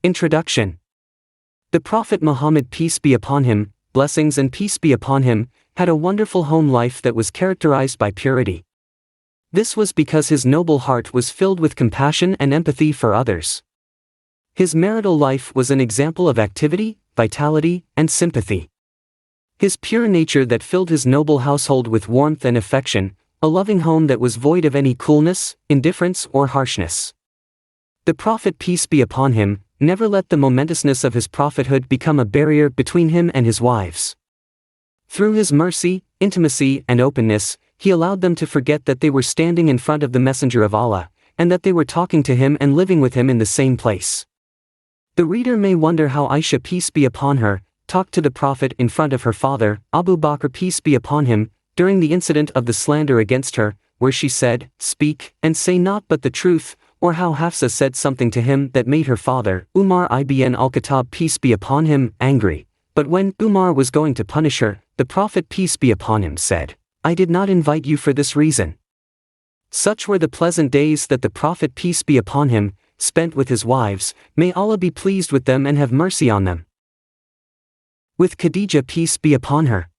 Introduction. The Prophet Muhammad, peace be upon him, blessings and peace be upon him, had a wonderful home life that was characterized by purity. This was because his noble heart was filled with compassion and empathy for others. His marital life was an example of activity, vitality, and sympathy. His pure nature that filled his noble household with warmth and affection, a loving home that was void of any coolness, indifference, or harshness. The Prophet, peace be upon him, never let the momentousness of his prophethood become a barrier between him and his wives. Through his mercy, intimacy, and openness, he allowed them to forget that they were standing in front of the Messenger of Allah, and that they were talking to him and living with him in the same place. The reader may wonder how Aisha, peace be upon her, talked to the Prophet in front of her father, Abu Bakr, peace be upon him, during the incident of the slander against her, where she said, "Speak, and say naught but the truth," or how Hafsa said something to him that made her father, Umar ibn al-Khattab, peace be upon him, angry. But when Umar was going to punish her, the Prophet, peace be upon him, said, "I did not invite you for this reason." Such were the pleasant days that the Prophet, peace be upon him, spent with his wives. May Allah be pleased with them and have mercy on them. With Khadijah, peace be upon her.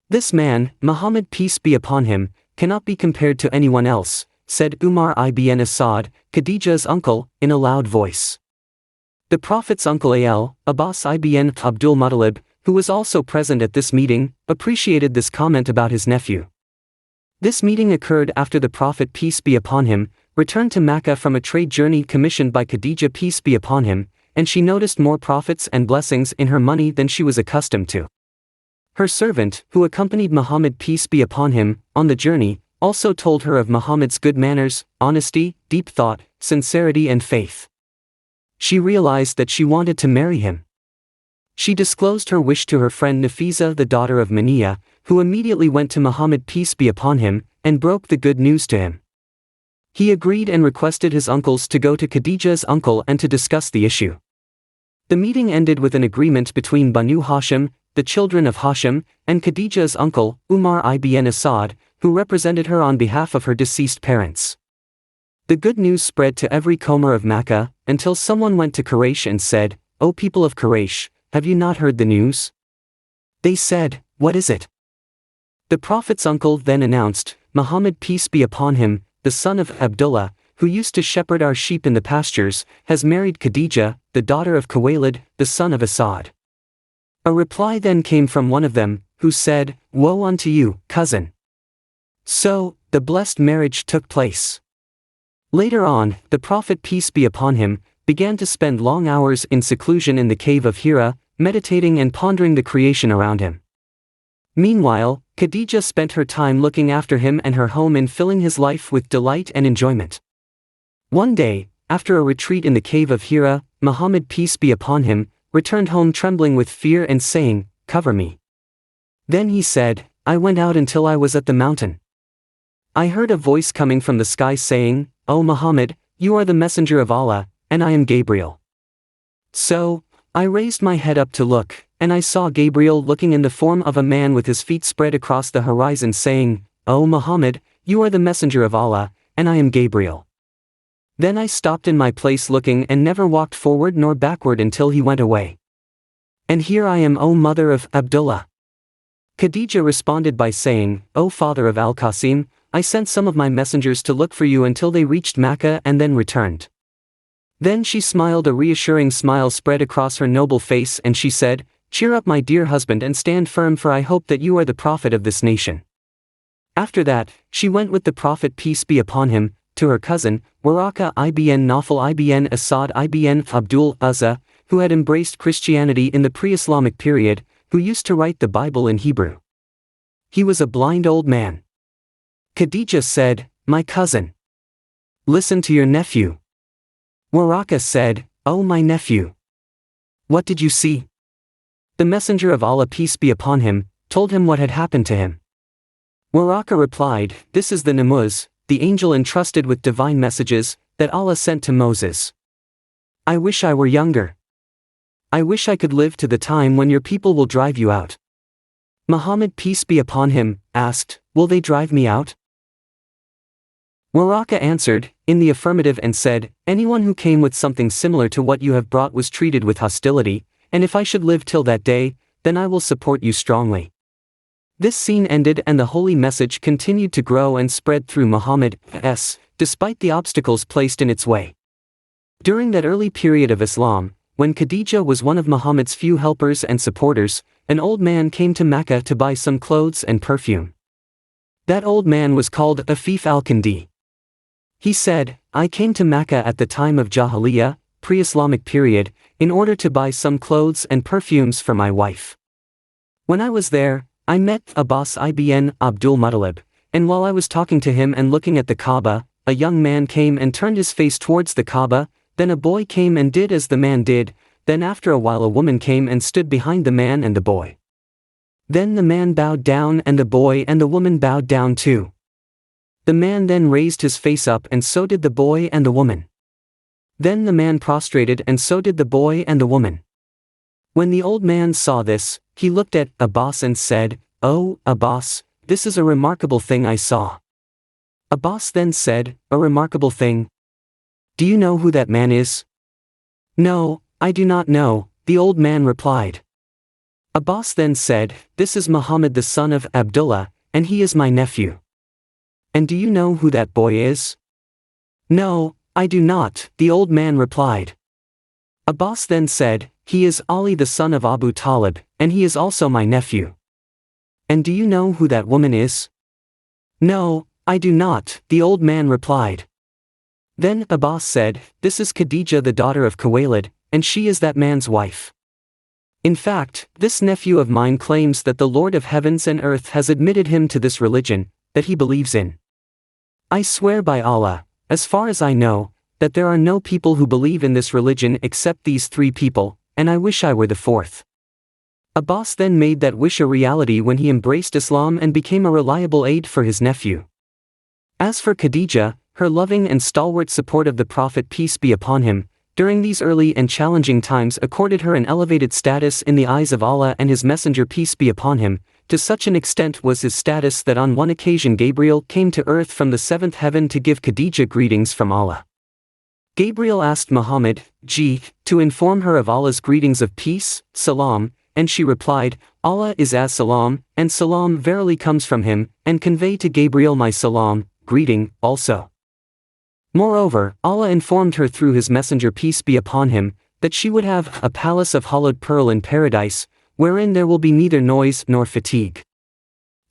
This man, Muhammad, peace be upon him, cannot be compared to anyone else, said Umar ibn Asad, Khadijah's uncle, in a loud voice. The Prophet's uncle Abbas ibn Abdul Muttalib, who was also present at this meeting, appreciated this comment about his nephew. This meeting occurred after the Prophet, peace be upon him, returned to Mecca from a trade journey commissioned by Khadijah, peace be upon him, and she noticed more profits and blessings in her money than she was accustomed to. Her servant, who accompanied Muhammad, peace be upon him, on the journey, also told her of Muhammad's good manners, honesty, deep thought, sincerity and faith. She realized that she wanted to marry him. She disclosed her wish to her friend Nafisa, the daughter of Mania, who immediately went to Muhammad, peace be upon him, and broke the good news to him. He agreed and requested his uncles to go to Khadijah's uncle and to discuss the issue. The meeting ended with an agreement between Banu Hashim, the children of Hashim, and Khadijah's uncle, Umar ibn Asad, who represented her on behalf of her deceased parents. The good news spread to every corner of Mecca, until someone went to Quraysh and said, "O people of Quraysh, have you not heard the news?" They said, "What is it?" The Prophet's uncle then announced, "Muhammad, peace be upon him, the son of Abdullah, who used to shepherd our sheep in the pastures, has married Khadijah, the daughter of Khuwaylid, the son of Asad." A reply then came from one of them, who said, "Woe unto you, cousin." So, the blessed marriage took place. Later on, the Prophet, peace be upon him, began to spend long hours in seclusion in the cave of Hira, meditating and pondering the creation around him. Meanwhile, Khadijah spent her time looking after him and her home in filling his life with delight and enjoyment. One day, after a retreat in the cave of Hira, Muhammad, peace be upon him, returned home trembling with fear and saying, "Cover me." Then he said, "I went out until I was at the mountain. I heard a voice coming from the sky saying, 'O Muhammad, you are the messenger of Allah, and I am Gabriel.' So, I raised my head up to look, and I saw Gabriel looking in the form of a man with his feet spread across the horizon saying, 'O Muhammad, you are the messenger of Allah, and I am Gabriel.' Then I stopped in my place looking and never walked forward nor backward until he went away. And here I am, O mother of Abdullah." Khadijah responded by saying, "O father of Al-Qasim, I sent some of my messengers to look for you until they reached Mecca and then returned." Then she smiled, a reassuring smile spread across her noble face, and she said, "Cheer up, my dear husband, and stand firm, for I hope that you are the prophet of this nation." After that, she went with the Prophet, peace be upon him, to her cousin, Waraka ibn Nawfal ibn Asad ibn Abdul Uzza, who had embraced Christianity in the pre-Islamic period, who used to write the Bible in Hebrew. He was a blind old man. Khadijah said, "My cousin, listen to your nephew." Waraka said, "O my nephew, what did you see?" The messenger of Allah, peace be upon him, told him what had happened to him. Waraka replied, "This is the Namuz, the angel entrusted with divine messages, that Allah sent to Moses. I wish I were younger. I wish I could live to the time when your people will drive you out." Muhammad, peace be upon him, asked, "Will they drive me out?" Waraka answered, in the affirmative and said, anyone who came with something similar to what you have brought was treated with hostility, and if I should live till that day, then I will support you strongly. This scene ended and the holy message continued to grow and spread through Muhammad's, despite the obstacles placed in its way. During that early period of Islam, when Khadijah was one of Muhammad's few helpers and supporters, an old man came to Mecca to buy some clothes and perfume. That old man was called Afif al-Kindi. He said, I came to Mecca at the time of Jahiliyyah, pre-Islamic period, in order to buy some clothes and perfumes for my wife. When I was there, I met Abbas ibn Abdul Muttalib, and while I was talking to him and looking at the Kaaba, a young man came and turned his face towards the Kaaba, then a boy came and did as the man did, then after a while a woman came and stood behind the man and the boy. Then the man bowed down and the boy and the woman bowed down too. The man then raised his face up and so did the boy and the woman. Then the man prostrated and so did the boy and the woman. When the old man saw this, he looked at Abbas and said, "Oh, Abbas, this is a remarkable thing I saw." Abbas then said, "A remarkable thing? Do you know who that man is?" "No, I do not know," the old man replied. Abbas then said, "This is Muhammad the son of Abdullah, and he is my nephew." "And do you know who that boy is?" "No, I do not," the old man replied. Abbas then said, "He is Ali the son of Abu Talib, and he is also my nephew." "And do you know who that woman is?" "No, I do not," the old man replied. Then Abbas said, "This is Khadijah the daughter of Khuwaylid, and she is that man's wife. In fact, this nephew of mine claims that the Lord of heavens and earth has admitted him to this religion, that he believes in. I swear by Allah, as far as I know, that there are no people who believe in this religion except these three people, and I wish I were the fourth." Abbas then made that wish a reality when he embraced Islam and became a reliable aid for his nephew. As for Khadijah, her loving and stalwart support of the Prophet peace be upon him, during these early and challenging times accorded her an elevated status in the eyes of Allah and His Messenger peace be upon him. To such an extent was his status that on one occasion Gabriel came to earth from the seventh heaven to give Khadijah greetings from Allah. Gabriel asked Muhammad, to inform her of Allah's greetings of peace, salam, and she replied, Allah is as salam, and salam verily comes from him, and convey to Gabriel my salam, greeting, also. Moreover, Allah informed her through His Messenger peace be upon him, that she would have a palace of hollowed pearl in paradise, wherein there will be neither noise nor fatigue.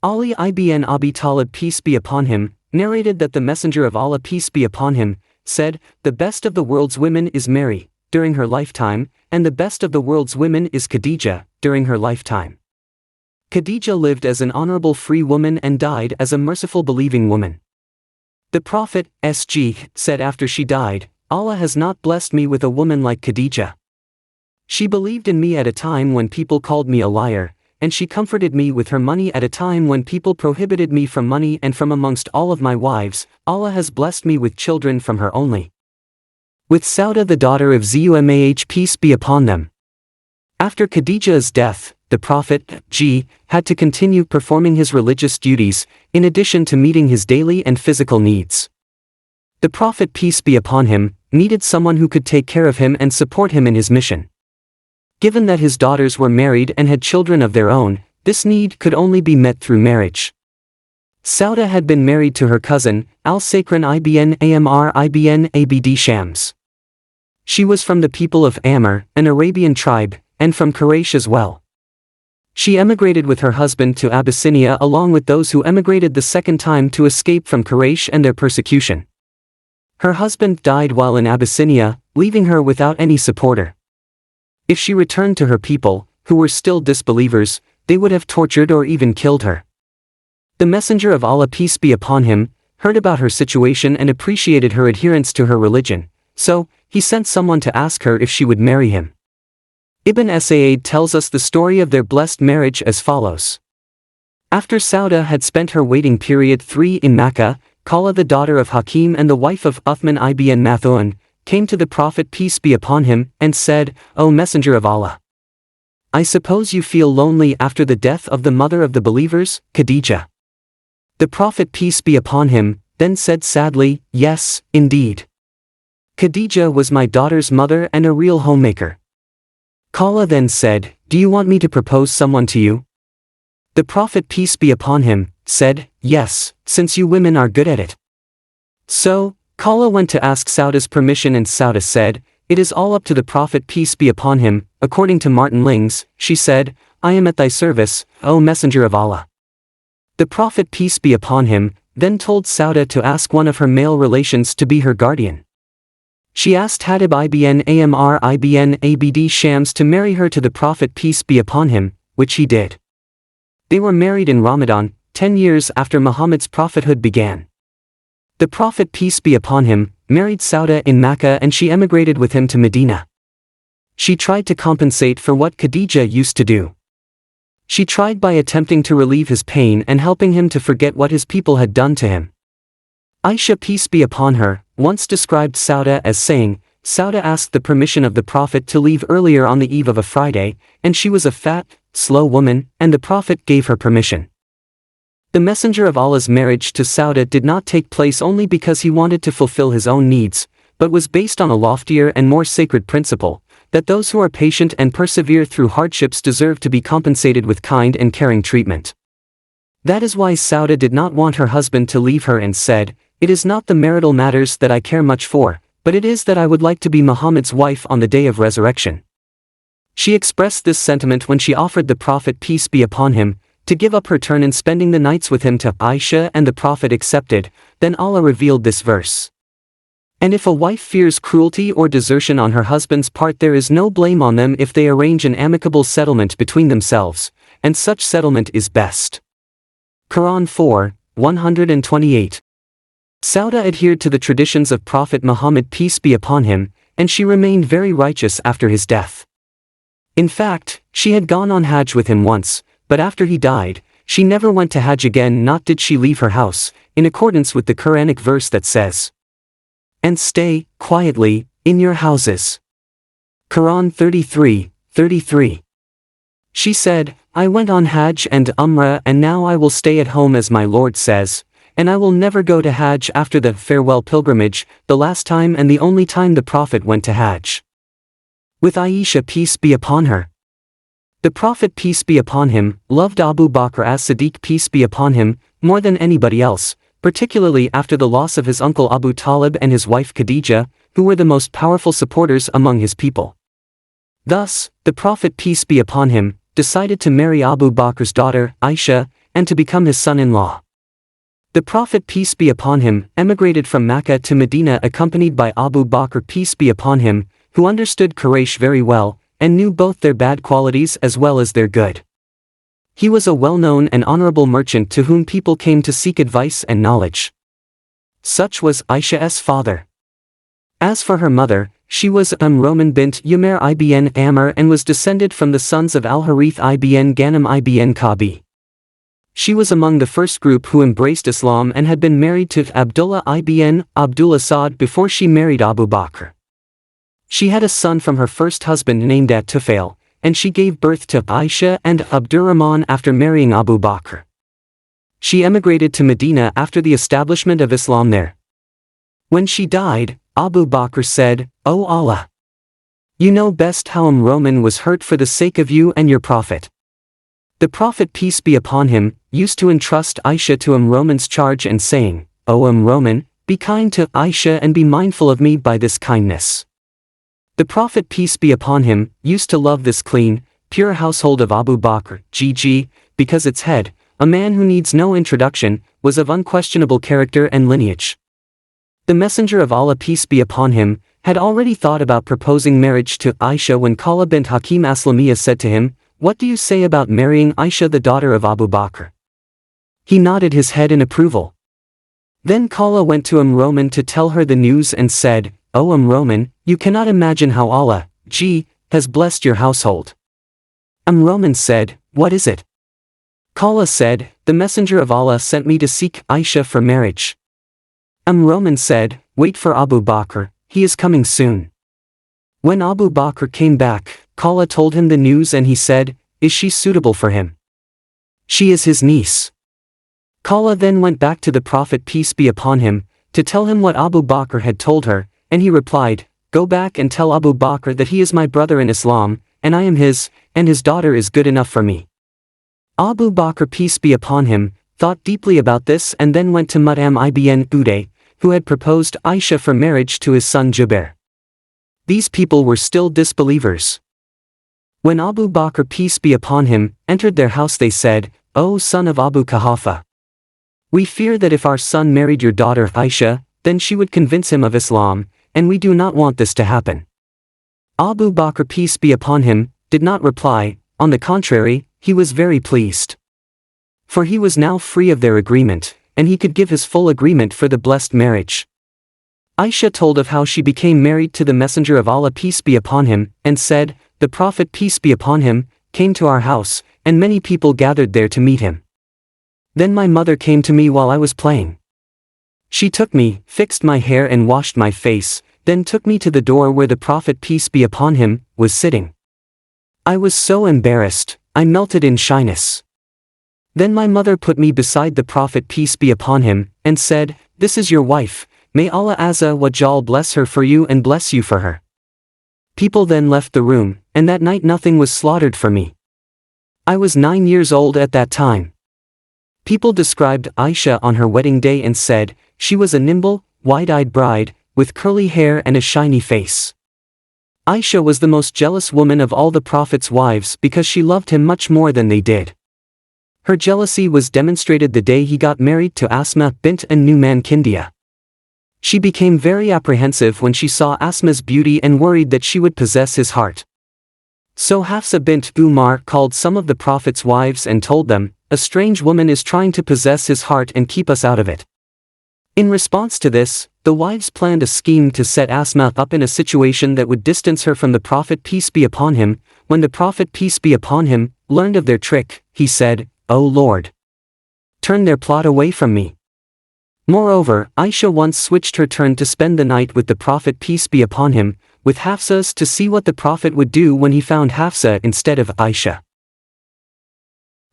Ali ibn Abi Talib peace be upon him, narrated that the Messenger of Allah peace be upon him, said, "The best of the world's women is Mary, during her lifetime, and the best of the world's women is Khadijah, during her lifetime. Khadijah lived as an honorable free woman and died as a merciful believing woman. The Prophet, said after she died, Allah has not blessed me with a woman like Khadijah. She believed in me at a time when people called me a liar, and she comforted me with her money at a time when people prohibited me from money, and from amongst all of my wives, Allah has blessed me with children from her only. With Sauda the daughter of Zumah peace be upon them." After Khadijah's death, the Prophet, had to continue performing his religious duties, in addition to meeting his daily and physical needs. The Prophet peace be upon him, needed someone who could take care of him and support him in his mission. Given that his daughters were married and had children of their own, this need could only be met through marriage. Sauda had been married to her cousin, Al-Sakran ibn Amr ibn Abd Shams. She was from the people of Amr, an Arabian tribe, and from Quraysh as well. She emigrated with her husband to Abyssinia along with those who emigrated the second time to escape from Quraysh and their persecution. Her husband died while in Abyssinia, leaving her without any supporter. If she returned to her people, who were still disbelievers, they would have tortured or even killed her. The Messenger of Allah peace be upon him, heard about her situation and appreciated her adherence to her religion, so he sent someone to ask her if she would marry him. Ibn Sa'id tells us the story of their blessed marriage as follows. After Sauda had spent her waiting period 3 in Makkah, Khala the daughter of Hakim and the wife of Uthman ibn Mathun, came to the Prophet peace be upon him, and said, "O Messenger of Allah, I suppose you feel lonely after the death of the mother of the believers, Khadijah." The Prophet peace be upon him then said sadly, "Yes, indeed. Khadijah was my daughter's mother and a real homemaker." Khuwaylid then said, "Do you want me to propose someone to you?" The Prophet, peace be upon him, said, "Yes, since you women are good at it." So, Khuwaylid went to ask Sauda's permission and Sauda said, "It is all up to the Prophet, peace be upon him." According to Martin Lings, she said, "I am at thy service, O Messenger of Allah." The Prophet, peace be upon him, then told Sauda to ask one of her male relations to be her guardian. She asked Hatib ibn Amr ibn Abd Shams to marry her to the Prophet, peace be upon him, which he did. They were married in Ramadan, 10 years after Muhammad's prophethood began. The Prophet, peace be upon him, married Sauda in Makkah and she emigrated with him to Medina. She tried to compensate for what Khadijah used to do. She tried by attempting to relieve his pain and helping him to forget what his people had done to him. Aisha, peace be upon her, once described Sauda as saying, Sauda asked the permission of the Prophet to leave earlier on the eve of a Friday, and she was a fat, slow woman, and the Prophet gave her permission. The Messenger of Allah's marriage to Sauda did not take place only because he wanted to fulfill his own needs, but was based on a loftier and more sacred principle, that those who are patient and persevere through hardships deserve to be compensated with kind and caring treatment. That is why Sauda did not want her husband to leave her and said, "It is not the marital matters that I care much for, but it is that I would like to be Muhammad's wife on the day of resurrection." She expressed this sentiment when she offered the Prophet, peace be upon him, to give up her turn in spending the nights with him to Aisha, and the Prophet accepted. Then Allah revealed this verse. "And if a wife fears cruelty or desertion on her husband's part, there is no blame on them if they arrange an amicable settlement between themselves, and such settlement is best." Quran 4:128. Sauda adhered to the traditions of Prophet Muhammad, peace be upon him, and she remained very righteous after his death. In fact, she had gone on Hajj with him once, but after he died, she never went to Hajj again, nor did she leave her house, in accordance with the Quranic verse that says, "And stay, quietly, in your houses." Quran 33:33. She said, "I went on Hajj and Umrah and now I will stay at home as my Lord says, and I will never go to Hajj after the farewell pilgrimage, the last time and the only time the Prophet went to Hajj." With Aisha, peace be upon her. The Prophet, peace be upon him, loved Abu Bakr as-Siddiq, peace be upon him, more than anybody else, particularly after the loss of his uncle Abu Talib and his wife Khadijah, who were the most powerful supporters among his people. Thus, the Prophet, peace be upon him, decided to marry Abu Bakr's daughter, Aisha, and to become his son-in-law. The Prophet, peace be upon him, emigrated from Makkah to Medina accompanied by Abu Bakr, peace be upon him, who understood Quraysh very well, and knew both their bad qualities as well as their good. He was a well-known and honorable merchant to whom people came to seek advice and knowledge. Such was Aisha's father. As for her mother, she was Roman bint Umair ibn Amr and was descended from the sons of Al-Harith ibn Ghanem ibn Kabi. She was among the first group who embraced Islam and had been married to Abdullah ibn Abdul Asad before she married Abu Bakr. She had a son from her first husband named At-Tufail, and she gave birth to Aisha and Abdurrahman after marrying Abu Bakr. She emigrated to Medina after the establishment of Islam there. When she died, Abu Bakr said, "O Allah! You know best how Roman was hurt for the sake of you and your Prophet." The Prophet, peace be upon him, used to entrust Aisha to Roman's charge and saying, "O Roman, be kind to Aisha and be mindful of me by this kindness." The Prophet, peace be upon him, used to love this clean, pure household of Abu Bakr, because its head, a man who needs no introduction, was of unquestionable character and lineage. The Messenger of Allah, peace be upon him, had already thought about proposing marriage to Aisha when Khawla bint Hakim Aslamiyah said to him, "What do you say about marrying Aisha, the daughter of Abu Bakr?" He nodded his head in approval. Then Khawla went to Roman to tell her the news and said, "O Roman, you cannot imagine how Allah, has blessed your household." Roman said, "What is it?" Khawla said, "The Messenger of Allah sent me to seek Aisha for marriage." Roman said, "Wait for Abu Bakr, he is coming soon." When Abu Bakr came back, Khawla told him the news and he said, "Is she suitable for him?" "She is his niece." Khawla then went back to the Prophet peace be upon him, to tell him what Abu Bakr had told her, and he replied, "Go back and tell Abu Bakr that he is my brother in Islam, and I am his, and his daughter is good enough for me." Abu Bakr peace be upon him, thought deeply about this and then went to Mut'im ibn Uday, who had proposed Aisha for marriage to his son Jubair. These people were still disbelievers. When Abu Bakr peace be upon him entered their house, they said, "O son of Abu Quhafa, we fear that if our son married your daughter Aisha, then she would convince him of Islam, and we do not want this to happen." Abu Bakr peace be upon him did not reply. On the contrary, he was very pleased. For he was now free of their agreement, and he could give his full agreement for the blessed marriage. Aisha told of how she became married to the Messenger of Allah peace be upon him, and said, "The Prophet peace be upon him came to our house, and many people gathered there to meet him. Then my mother came to me while I was playing. She took me, fixed my hair and washed my face, then took me to the door where the Prophet peace be upon him was sitting. I was so embarrassed, I melted in shyness. Then my mother put me beside the Prophet peace be upon him, and said, 'This is your wife, may Allah Azza wa Jal bless her for you and bless you for her.' People then left the room, and that night nothing was slaughtered for me. I was 9 years old at that time." People described Aisha on her wedding day and said, she was a nimble, wide-eyed bride, with curly hair and a shiny face. Aisha was the most jealous woman of all the Prophet's wives because she loved him much more than they did. Her jealousy was demonstrated the day he got married to Asma bint Nu'man Kindia. She became very apprehensive when she saw Asma's beauty and worried that she would possess his heart. So Hafsa bint Umar called some of the Prophet's wives and told them, "A strange woman is trying to possess his heart and keep us out of it." In response to this, the wives planned a scheme to set Asma up in a situation that would distance her from the Prophet peace be upon him. When the Prophet peace be upon him learned of their trick, he said, "O Lord, turn their plot away from me." Moreover, Aisha once switched her turn to spend the night with the Prophet peace be upon him, with Hafsa's to see what the Prophet would do when he found Hafsa instead of Aisha.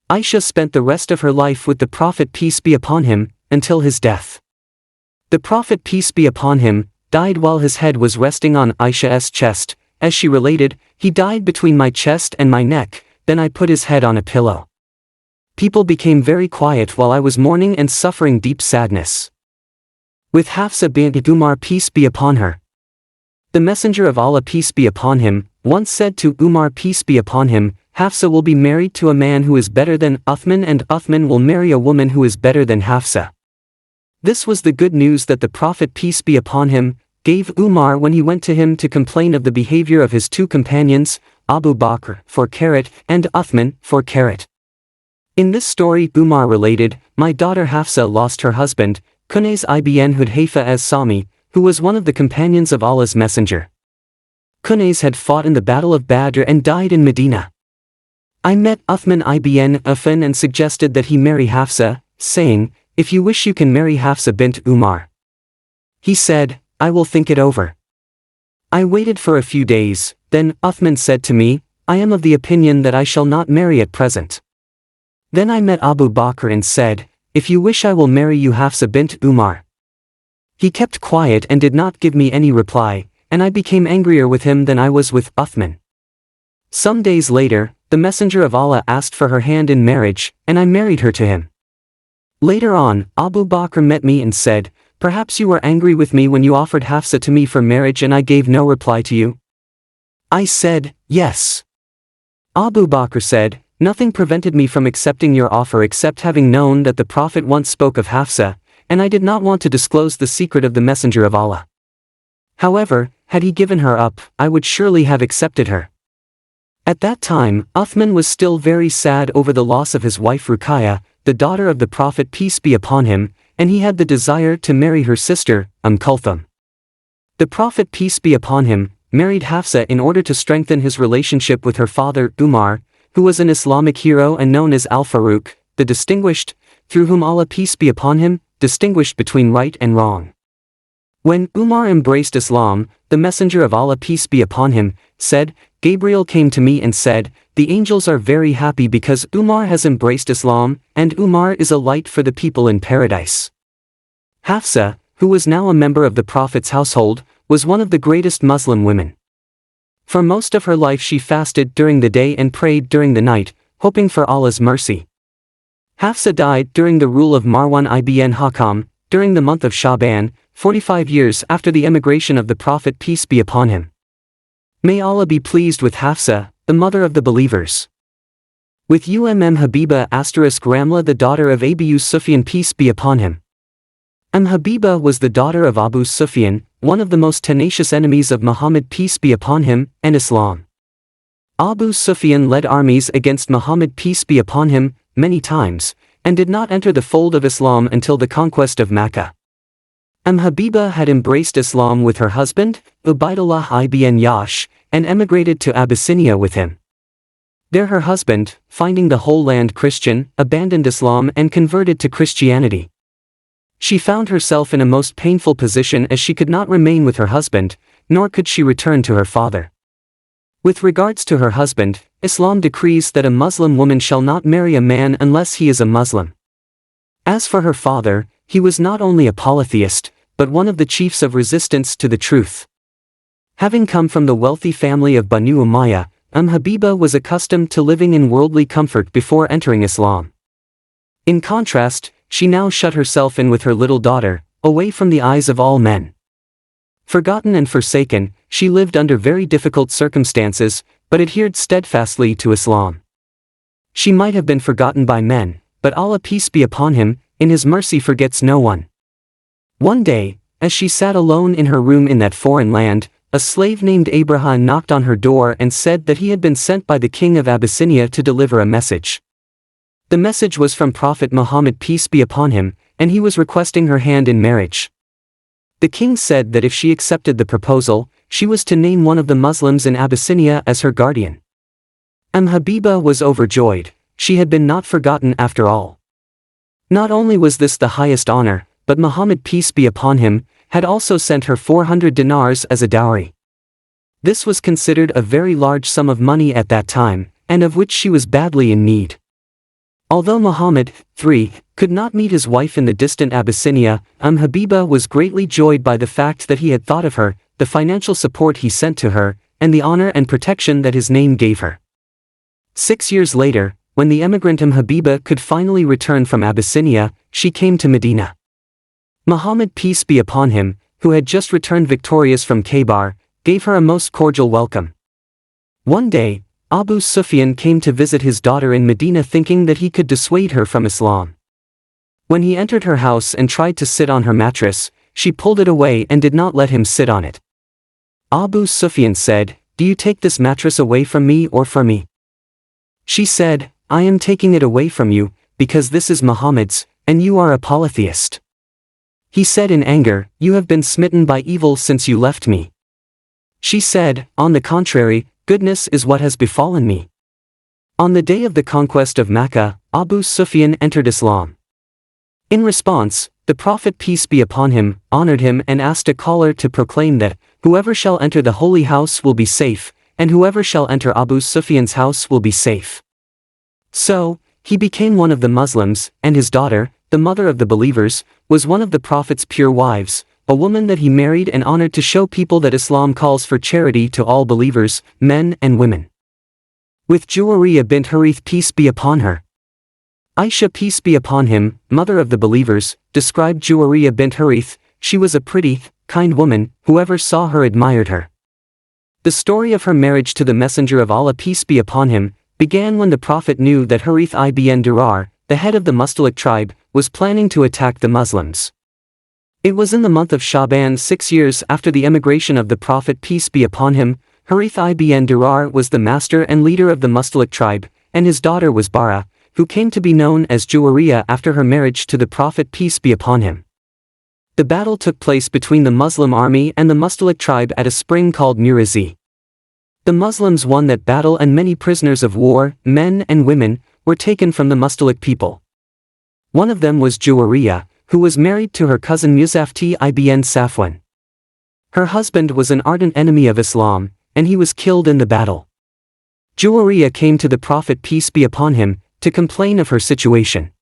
Aisha spent the rest of her life with the Prophet peace be upon him, until his death. The Prophet peace be upon him died while his head was resting on Aisha's chest. As she related, "He died between my chest and my neck, then I put his head on a pillow. People became very quiet while I was mourning and suffering deep sadness." With Hafsa bint Umar peace be upon her, the Messenger of Allah peace be upon him once said to Umar peace be upon him, "Hafsa will be married to a man who is better than Uthman, and Uthman will marry a woman who is better than Hafsa." This was the good news that the Prophet peace be upon him gave Umar when he went to him to complain of the behavior of his two companions, Abu Bakr for carat and Uthman for carat. In this story Umar related, "My daughter Hafsa lost her husband, Khuwaylid ibn Hudhayfa as-Sami, who was one of the companions of Allah's Messenger. Khuwaylid had fought in the Battle of Badr and died in Medina. I met Uthman ibn Affan and suggested that he marry Hafsa, saying, 'If you wish you can marry Hafsa bint Umar.' He said, 'I will think it over.' I waited for a few days, then Uthman said to me, 'I am of the opinion that I shall not marry at present.' Then I met Abu Bakr and said, 'If you wish I will marry you Hafsa bint Umar.' He kept quiet and did not give me any reply, and I became angrier with him than I was with Uthman. Some days later, the Messenger of Allah asked for her hand in marriage, and I married her to him. Later on, Abu Bakr met me and said, 'Perhaps you were angry with me when you offered Hafsa to me for marriage and I gave no reply to you?' I said, 'Yes.' Abu Bakr said, 'Nothing prevented me from accepting your offer except having known that the Prophet once spoke of Hafsa, and I did not want to disclose the secret of the Messenger of Allah. However, had he given her up, I would surely have accepted her.' At that time, Uthman was still very sad over the loss of his wife Ruqayya, the daughter of the Prophet peace be upon him, and he had the desire to marry her sister, Kulthum. The Prophet peace be upon him married Hafsa in order to strengthen his relationship with her father, Umar, who was an Islamic hero and known as Al-Faruq, the distinguished, through whom Allah peace be upon him distinguished between right and wrong. When Umar embraced Islam, the Messenger of Allah peace be upon him said, Gabriel came to me and said, "The angels are very happy because Umar has embraced Islam, and Umar is a light for the people in paradise." Hafsa, who was now a member of the Prophet's household, was one of the greatest Muslim women. For most of her life she fasted during the day and prayed during the night, hoping for Allah's mercy. Hafsa died during the rule of Marwan ibn Hakam, during the month of Shaban, 45 years after the emigration of the Prophet peace be upon him. May Allah be pleased with Hafsa, the mother of the believers. With Habiba Ramla, the daughter of Abu Sufyan peace be upon him. Habiba was the daughter of Abu Sufyan, one of the most tenacious enemies of Muhammad peace be upon him, and Islam. Abu Sufyan led armies against Muhammad peace be upon him, many times, and did not enter the fold of Islam until the conquest of Mecca. Habiba had embraced Islam with her husband, Ubaidullah ibn Yash, and emigrated to Abyssinia with him. There her husband, finding the whole land Christian, abandoned Islam and converted to Christianity. She found herself in a most painful position as she could not remain with her husband, nor could she return to her father. With regards to her husband, Islam decrees that a Muslim woman shall not marry a man unless he is a Muslim. As for her father, he was not only a polytheist, but one of the chiefs of resistance to the truth. Having come from the wealthy family of Banu Umayyah, Habiba was accustomed to living in worldly comfort before entering Islam. In contrast, she now shut herself in with her little daughter, away from the eyes of all men. Forgotten and forsaken, she lived under very difficult circumstances, but adhered steadfastly to Islam. She might have been forgotten by men, but Allah peace be upon him, in his mercy forgets no one. One day, as she sat alone in her room in that foreign land, a slave named Abraham knocked on her door and said that he had been sent by the king of Abyssinia to deliver a message. The message was from Prophet Muhammad peace be upon him, and he was requesting her hand in marriage. The king said that if she accepted the proposal, she was to name one of the Muslims in Abyssinia as her guardian. Habiba was overjoyed, she had been not forgotten after all. Not only was this the highest honor, but Muhammad peace be upon him, had also sent her 400 dinars as a dowry. This was considered a very large sum of money at that time, and of which she was badly in need. Although Muhammad, could not meet his wife in the distant Abyssinia, Habiba was greatly joyed by the fact that he had thought of her, the financial support he sent to her, and the honor and protection that his name gave her. 6 years later, when the emigrant Habiba could finally return from Abyssinia, she came to Medina. Muhammad peace be upon him, who had just returned victorious from Khaybar, gave her a most cordial welcome. One day, Abu Sufyan came to visit his daughter in Medina thinking that he could dissuade her from Islam. When he entered her house and tried to sit on her mattress, she pulled it away and did not let him sit on it. Abu Sufyan said, "Do you take this mattress away from me or for me?" She said, "I am taking it away from you, because this is Muhammad's, and you are a polytheist." He said in anger, "You have been smitten by evil since you left me." She said, "On the contrary, goodness is what has befallen me." On the day of the conquest of Mecca, Abu Sufyan entered Islam. In response, the Prophet peace be upon him, honored him and asked a caller to proclaim that, "Whoever shall enter the holy house will be safe, and whoever shall enter Abu Sufyan's house will be safe." So, he became one of the Muslims, and his daughter, the mother of the believers, was one of the Prophet's pure wives, a woman that he married and honored to show people that Islam calls for charity to all believers, men and women. With Juwayriyah bint Harith peace be upon her. Aisha peace be upon him, mother of the believers, described Juwayriyah bint Harith, "She was a pretty, kind woman, whoever saw her admired her." The story of her marriage to the Messenger of Allah peace be upon him, began when the Prophet knew that Harith ibn Durar, the head of the Mustalik tribe, was planning to attack the Muslims. It was in the month of Shaban 6 years after the emigration of the Prophet peace be upon him. Harith ibn Durar was the master and leader of the Mustalik tribe, and his daughter was Bara, who came to be known as Juwayriyah after her marriage to the Prophet peace be upon him. The battle took place between the Muslim army and the Mustalik tribe at a spring called Murazi. The Muslims won that battle and many prisoners of war, men and women, were taken from the Mustalik people. One of them was Juwayriyah, who was married to her cousin Muzafti ibn Safwan. Her husband was an ardent enemy of Islam, and he was killed in the battle. Juwayriyah came to the Prophet peace be upon him, to complain of her situation.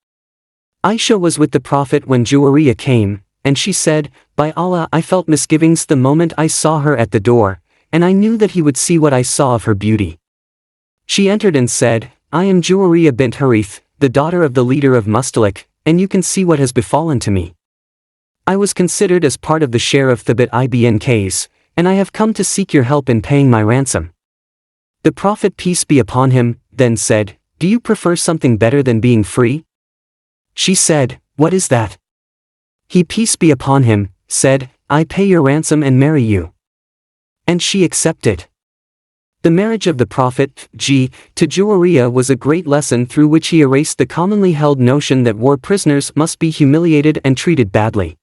Aisha was with the Prophet when Juwayriyah came, and she said, "By Allah, I felt misgivings the moment I saw her at the door, and I knew that he would see what I saw of her beauty." She entered and said, "I am Juwayriyah bint Harith, the daughter of the leader of Mustalik, and you can see what has befallen to me. I was considered as part of the share of Thabit ibn Qais, and I have come to seek your help in paying my ransom." The Prophet peace be upon him then said, "Do you prefer something better than being free?" She said, "What is that?" He peace be upon him said, "I pay your ransom and marry you." And she accepted. The marriage of the Prophet to Juwayriyah was a great lesson through which he erased the commonly held notion that war prisoners must be humiliated and treated badly.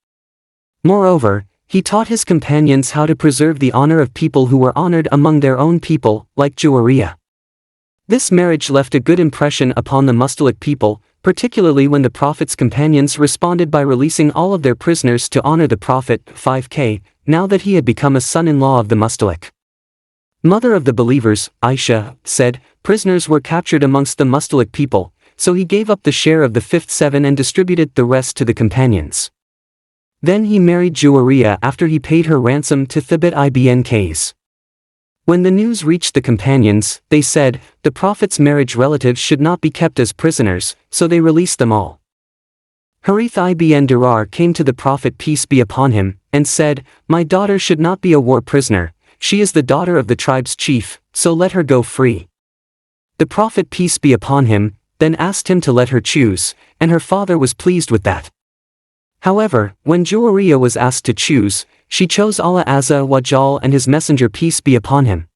Moreover, he taught his companions how to preserve the honor of people who were honored among their own people, like Juwayriyah. This marriage left a good impression upon the Mustalik people, particularly when the Prophet's companions responded by releasing all of their prisoners to honor the Prophet 5k, now that he had become a son-in-law of the Mustalik. Mother of the believers, Aisha, said, "Prisoners were captured amongst the Mustalik people, so he gave up the share of the fifth seven and distributed the rest to the companions. Then he married Juwayriyah after he paid her ransom to Thabit ibn Qais. When the news reached the companions, they said, the Prophet's marriage relatives should not be kept as prisoners, so they released them all. Harith ibn Dirar came to the Prophet peace be upon him, and said, "My daughter should not be a war prisoner, she is the daughter of the tribe's chief, so let her go free." The Prophet peace be upon him then asked him to let her choose, and her father was pleased with that. However, when Juwayriyah was asked to choose, she chose Allah Azza wa Jal and his messenger peace be upon him.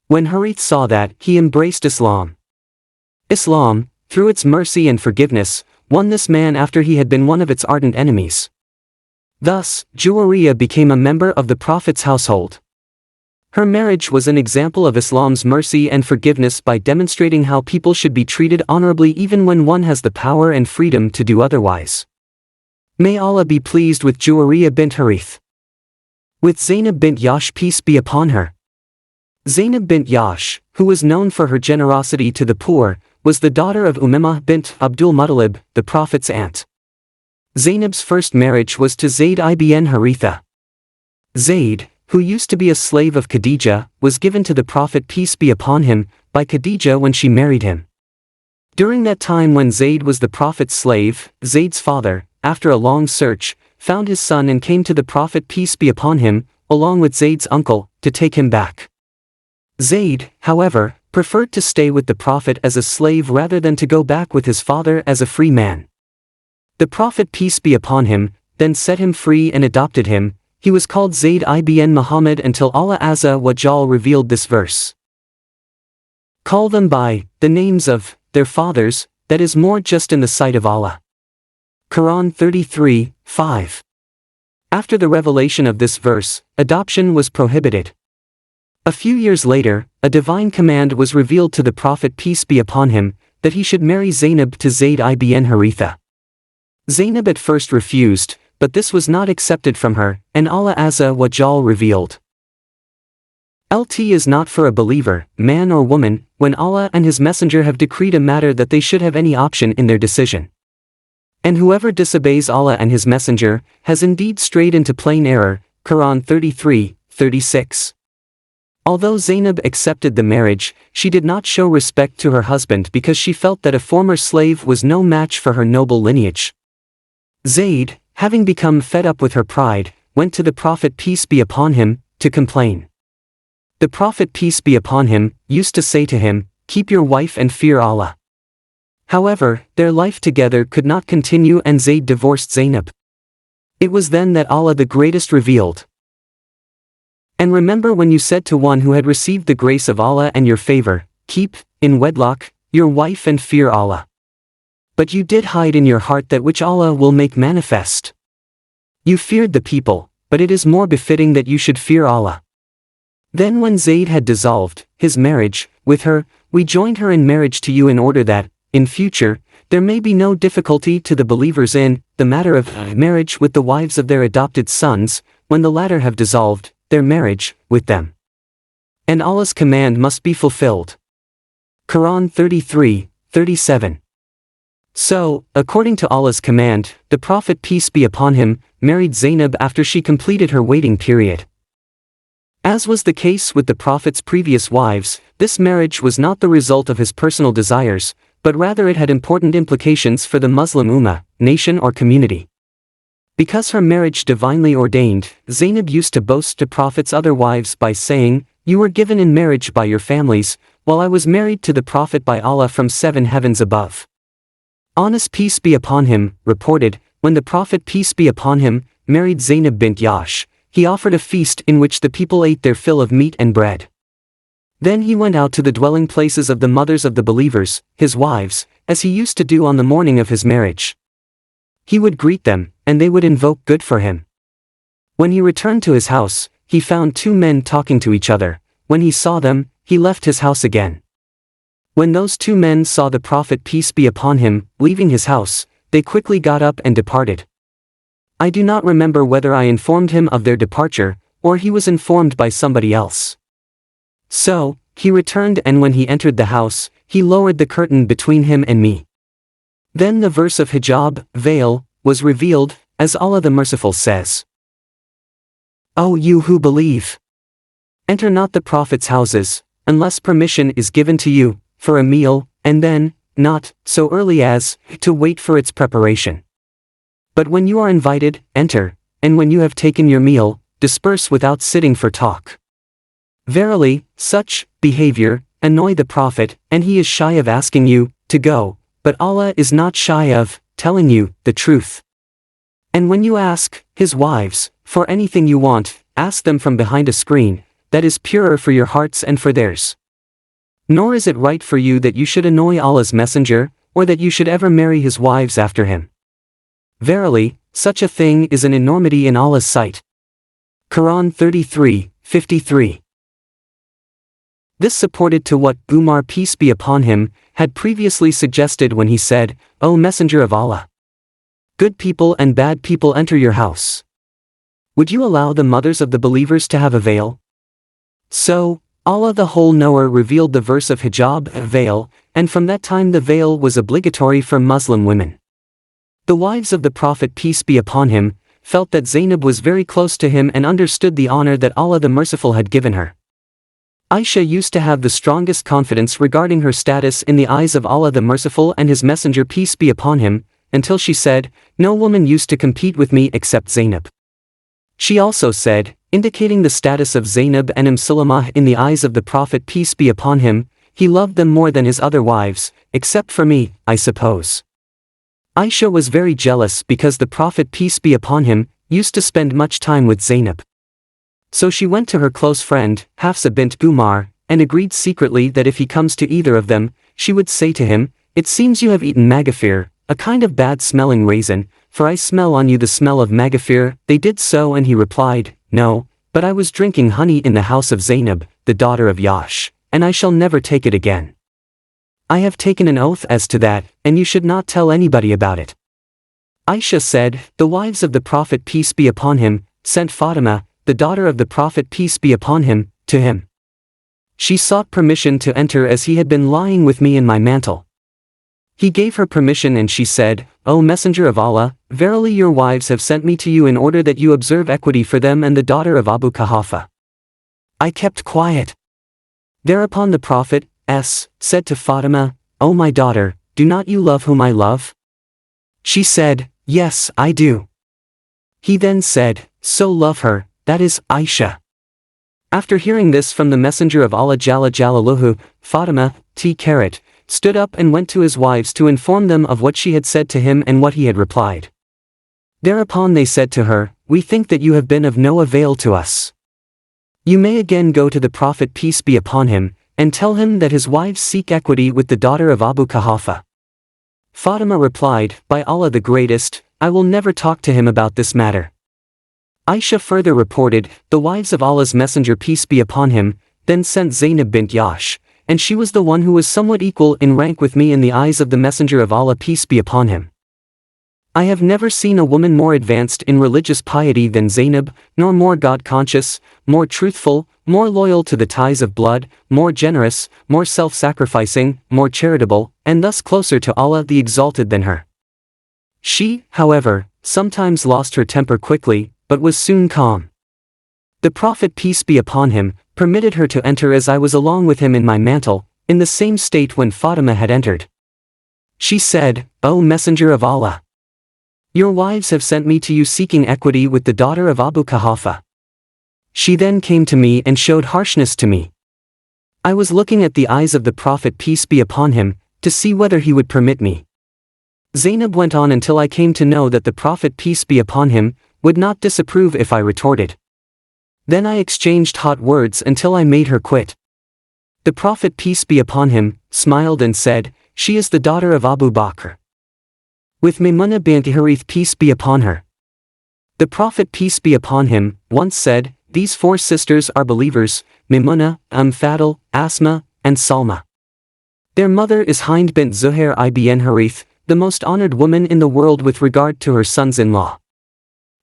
When Harith saw that, he embraced Islam. Islam, through its mercy and forgiveness, won this man after he had been one of its ardent enemies. Thus, Juwayriyah became a member of the Prophet's household. Her marriage was an example of Islam's mercy and forgiveness by demonstrating how people should be treated honorably even when one has the power and freedom to do otherwise. May Allah be pleased with Juwayriyah bint Harith. With Zainab bint Jahsh peace be upon her. Zainab bint Jahsh, who was known for her generosity to the poor, was the daughter of Umamah bint Abdul Muttalib, the Prophet's aunt. Zainab's first marriage was to Zayd ibn Haritha. Zayd, who used to be a slave of Khadijah, was given to the Prophet peace be upon him by Khadijah when she married him. During that time when Zayd was the Prophet's slave, Zayd's father, after a long search, found his son and came to the Prophet peace be upon him, along with Zayd's uncle, to take him back. Zayd, however, preferred to stay with the Prophet as a slave rather than to go back with his father as a free man. The Prophet peace be upon him then set him free and adopted him. He was called Zayd ibn Muhammad until Allah Azza wa Jal revealed this verse. Call them by the names of their fathers, that is more just in the sight of Allah. Quran 33:5. After the revelation of this verse, adoption was prohibited. A few years later, a divine command was revealed to the Prophet peace be upon him, that he should marry Zainab to Zayd ibn Haritha. Zainab at first refused, but this was not accepted from her, and Allah Azza wa Jal revealed. It is not for a believer, man or woman, when Allah and His Messenger have decreed a matter that they should have any option in their decision. And whoever disobeys Allah and His Messenger, has indeed strayed into plain error, Quran 33:36. Although Zainab accepted the marriage, she did not show respect to her husband because she felt that a former slave was no match for her noble lineage. Zayd, having become fed up with her pride, went to the Prophet peace be upon him, to complain. The Prophet peace be upon him used to say to him, "Keep your wife and fear Allah." However, their life together could not continue and Zayd divorced Zainab. It was then that Allah the Greatest revealed. And remember when you said to one who had received the grace of Allah and your favor, "Keep, in wedlock, your wife and fear Allah." But you did hide in your heart that which Allah will make manifest. You feared the people, but it is more befitting that you should fear Allah. Then when Zayd had dissolved his marriage with her, we joined her in marriage to you in order that, in future, there may be no difficulty to the believers in the matter of marriage with the wives of their adopted sons, when the latter have dissolved their marriage with them. And Allah's command must be fulfilled. Quran 33:37. So, according to Allah's command, the Prophet peace be upon him, married Zainab after she completed her waiting period. As was the case with the Prophet's previous wives, this marriage was not the result of his personal desires, but rather it had important implications for the Muslim Ummah, nation or community. Because her marriage divinely ordained, Zainab used to boast to Prophet's other wives by saying, "You were given in marriage by your families, while I was married to the Prophet by Allah from 7 heavens above." Anas peace be upon him reported, when the Prophet peace be upon him married Zainab bint Jahsh, he offered a feast in which the people ate their fill of meat and bread. Then he went out to the dwelling places of the mothers of the believers, his wives, as he used to do on the morning of his marriage. He would greet them, and they would invoke good for him. When he returned to his house, he found 2 men talking to each other. When he saw them, he left his house again. When those 2 men saw the Prophet peace be upon him leaving his house, they quickly got up and departed. I do not remember whether I informed him of their departure, or he was informed by somebody else. So, he returned, and when he entered the house, he lowered the curtain between him and me. Then the verse of hijab, veil, was revealed, as Allah the Merciful says, "O you who believe! Enter not the Prophet's houses, unless permission is given to you, for a meal, and then, not so early as to wait for its preparation. But when you are invited, enter, and when you have taken your meal, disperse without sitting for talk. Verily, such behavior annoy the Prophet, and he is shy of asking you to go, but Allah is not shy of telling you the truth. And when you ask his wives for anything you want, ask them from behind a screen that is purer for your hearts and for theirs. Nor is it right for you that you should annoy Allah's messenger, or that you should ever marry his wives after him. Verily, such a thing is an enormity in Allah's sight." Quran 33:53. This supported to what Umar peace be upon him had previously suggested when he said, "O Messenger of Allah! Good people and bad people enter your house. Would you allow the mothers of the believers to have a veil?" So, Allah the Whole Knower revealed the verse of hijab, veil, and from that time the veil was obligatory for Muslim women. The wives of the Prophet peace be upon him felt that Zainab was very close to him and understood the honor that Allah the Merciful had given her. Aisha used to have the strongest confidence regarding her status in the eyes of Allah the Merciful and His Messenger peace be upon him, until she said, "No woman used to compete with me except Zainab." She also said, indicating the status of Zainab and Salamah in the eyes of the Prophet peace be upon him, "He loved them more than his other wives, except for me, I suppose." Aisha was very jealous because the Prophet peace be upon him used to spend much time with Zainab. So she went to her close friend, Hafsa bint Umar, and agreed secretly that if he comes to either of them, she would say to him, "It seems you have eaten magafir, a kind of bad-smelling raisin, for I smell on you the smell of magafir." They did so, and he replied, "No, but I was drinking honey in the house of Zainab, the daughter of Jahsh, and I shall never take it again. I have taken an oath as to that, and you should not tell anybody about it." Aisha said, "The wives of the Prophet peace be upon him sent Fatima, the daughter of the Prophet peace be upon him, to him. She sought permission to enter as he had been lying with me in my mantle. He gave her permission, and she said, 'O Messenger of Allah, verily your wives have sent me to you in order that you observe equity for them and the daughter of Abu Quhafa.' I kept quiet. Thereupon the Prophet said to Fatima, 'O my daughter, do not you love whom I love?' She said, 'Yes, I do.' He then said, 'So love her, that is, Aisha.' After hearing this from the Messenger of Allah Jalla Jalaluhu, Fatima stood up and went to his wives to inform them of what she had said to him and what he had replied. Thereupon they said to her, "We think that you have been of no avail to us. You may again go to the Prophet peace be upon him, and tell him that his wives seek equity with the daughter of Abu Quhafa." Fatima replied, "By Allah the Greatest, I will never talk to him about this matter." Aisha further reported, "The wives of Allah's Messenger peace be upon him then sent Zainab bint Jahsh, and she was the one who was somewhat equal in rank with me in the eyes of the Messenger of Allah peace be upon him. I have never seen a woman more advanced in religious piety than Zainab, nor more God-conscious, more truthful, more loyal to the ties of blood, more generous, more self-sacrificing, more charitable, and thus closer to Allah the Exalted than her. She, however, sometimes lost her temper quickly, but was soon calm. The Prophet, peace be upon him, permitted her to enter as I was along with him in my mantle, in the same state when Fatima had entered. She said, O Messenger of Allah! Your wives have sent me to you seeking equity with the daughter of Abu Quhafa. She then came to me and showed harshness to me. I was looking at the eyes of the Prophet, peace be upon him, to see whether he would permit me. Zainab went on until I came to know that the Prophet, peace be upon him, would not disapprove if I retorted. Then I exchanged hot words until I made her quit. The Prophet, peace be upon him, smiled and said, She is the daughter of Abu Bakr. With Maymunah bint Harith, peace be upon her. The Prophet, peace be upon him, once said, These 4 sisters are believers, Maymunah, Fadl, Asma, and Salma. Their mother is Hind bint Zuhair ibn Harith, the most honored woman in the world with regard to her sons-in-law.